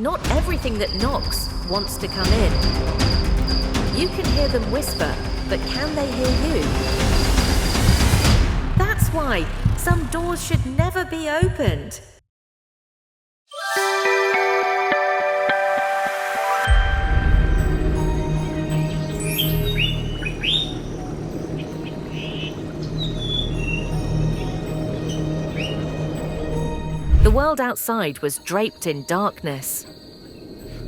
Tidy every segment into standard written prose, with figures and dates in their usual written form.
Not everything that knocks wants to come in. You can hear them whisper, but can they hear you? That's why some doors should never be opened. The world outside was draped in darkness.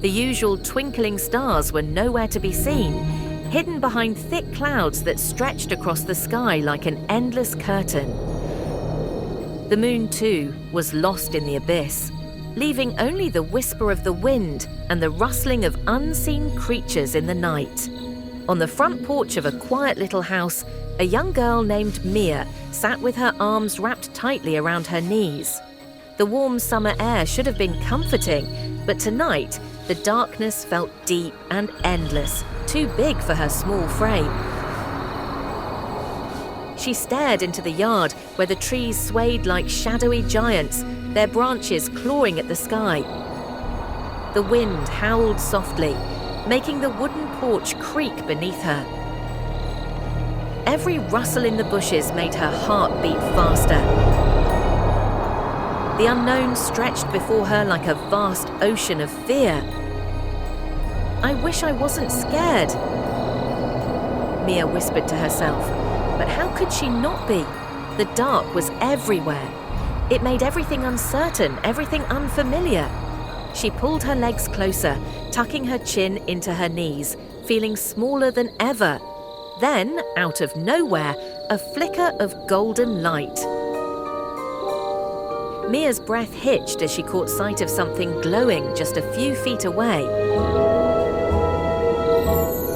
The usual twinkling stars were nowhere to be seen, hidden behind thick clouds that stretched across the sky like an endless curtain. The moon, too, was lost in the abyss, leaving only the whisper of the wind and the rustling of unseen creatures in the night. On the front porch of a quiet little house, a young girl named Mia sat with her arms wrapped tightly around her knees. The warm summer air should have been comforting, but tonight, the darkness felt deep and endless, too big for her small frame. She stared into the yard where the trees swayed like shadowy giants, their branches clawing at the sky. The wind howled softly, making the wooden porch creak beneath her. Every rustle in the bushes made her heart beat faster. The unknown stretched before her like a vast ocean of fear. I wish I wasn't scared, Mia whispered to herself. But how could she not be? The dark was everywhere. It made everything uncertain, everything unfamiliar. She pulled her legs closer, tucking her chin into her knees, feeling smaller than ever. Then, out of nowhere, a flicker of golden light. Mia's breath hitched as she caught sight of something glowing just a few feet away.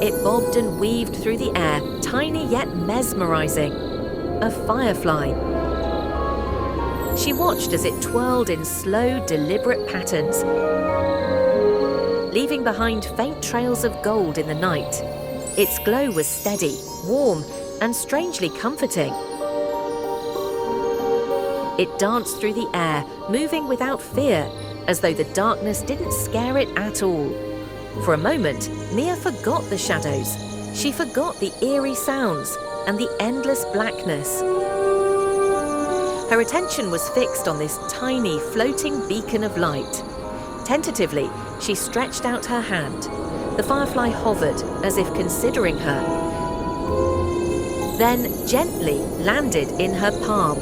It bobbed and weaved through the air, tiny yet mesmerizing. A firefly. She watched as it twirled in slow, deliberate patterns, leaving behind faint trails of gold in the night. Its glow was steady, warm, and strangely comforting. It danced through the air, moving without fear, as though the darkness didn't scare it at all. For a moment, Mia forgot the shadows. She forgot the eerie sounds and the endless blackness. Her attention was fixed on this tiny, floating beacon of light. Tentatively, she stretched out her hand. The firefly hovered, as if considering her. Then gently landed in her palm.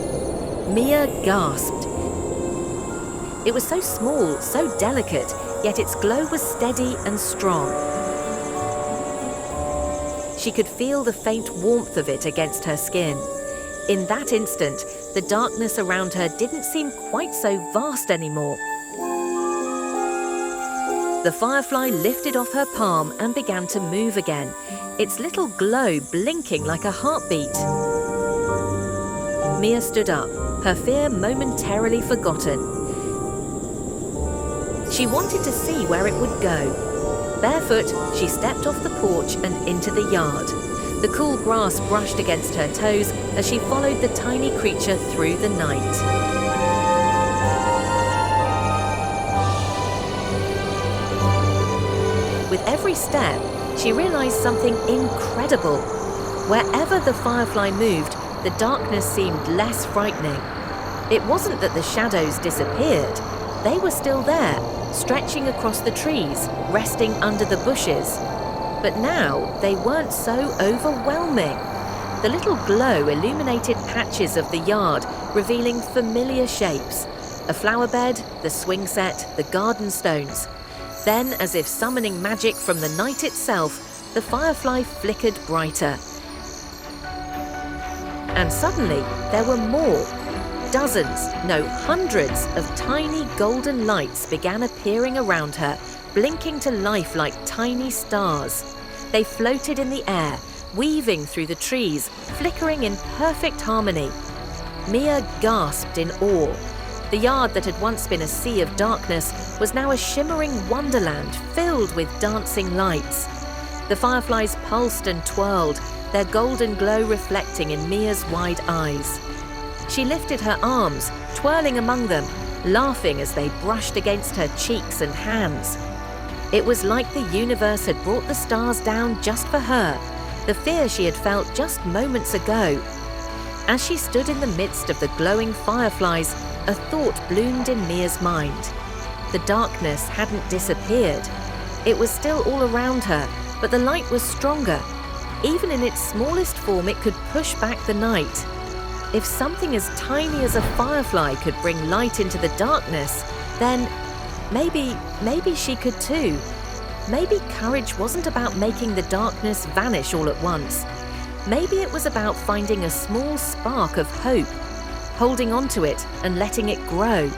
Mia gasped. It was so small, so delicate, yet its glow was steady and strong. She could feel the faint warmth of it against her skin. In that instant, the darkness around her didn't seem quite so vast anymore. The firefly lifted off her palm and began to move again, its little glow blinking like a heartbeat. Mia stood up, her fear momentarily forgotten. She wanted to see where it would go. Barefoot, she stepped off the porch and into the yard. The cool grass brushed against her toes as she followed the tiny creature through the night. With every step, she realized something incredible. Wherever the firefly moved, the darkness seemed less frightening. It wasn't that the shadows disappeared. They were still there, stretching across the trees, resting under the bushes. But now they weren't so overwhelming. The little glow illuminated patches of the yard, revealing familiar shapes. A flower bed, the swing set, the garden stones. Then, as if summoning magic from the night itself, the firefly flickered brighter. And suddenly, there were more. Dozens, no, hundreds of tiny golden lights began appearing around her, blinking to life like tiny stars. They floated in the air, weaving through the trees, flickering in perfect harmony. Mia gasped in awe. The yard that had once been a sea of darkness was now a shimmering wonderland filled with dancing lights. The fireflies pulsed and twirled, their golden glow reflecting in Mia's wide eyes. She lifted her arms, twirling among them, laughing as they brushed against her cheeks and hands. It was like the universe had brought the stars down just for her, the fear she had felt just moments ago. As she stood in the midst of the glowing fireflies, a thought bloomed in Mia's mind. The darkness hadn't disappeared. It was still all around her, but the light was stronger. Even in its smallest form, it could push back the night. If something as tiny as a firefly could bring light into the darkness, then maybe she could too. Maybe courage wasn't about making the darkness vanish all at once. Maybe it was about finding a small spark of hope, holding onto it and letting it grow.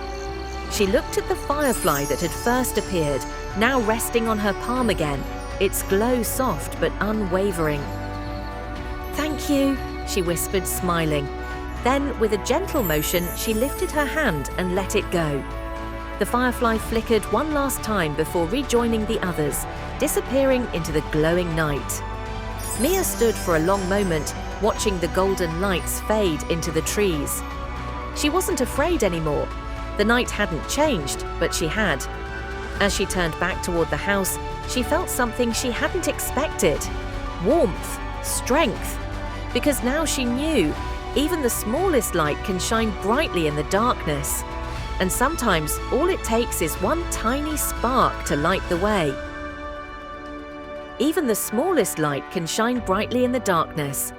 She looked at the firefly that had first appeared, now resting on her palm again, its glow soft but unwavering. "Thank you," she whispered, smiling. Then, with a gentle motion, she lifted her hand and let it go. The firefly flickered one last time before rejoining the others, disappearing into the glowing night. Mia stood for a long moment, watching the golden lights fade into the trees. She wasn't afraid anymore. The night hadn't changed, but she had. As she turned back toward the house, she felt something she hadn't expected. Warmth, strength. Because now she knew, even the smallest light can shine brightly in the darkness. And sometimes all it takes is one tiny spark to light the way. Even the smallest light can shine brightly in the darkness.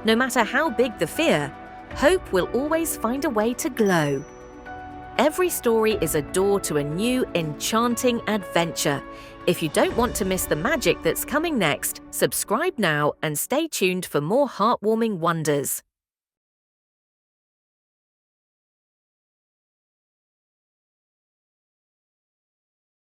No matter how big the fear, hope will always find a way to glow. Every story is a door to a new, enchanting adventure. If you don't want to miss the magic that's coming next, subscribe now and stay tuned for more heartwarming wonders.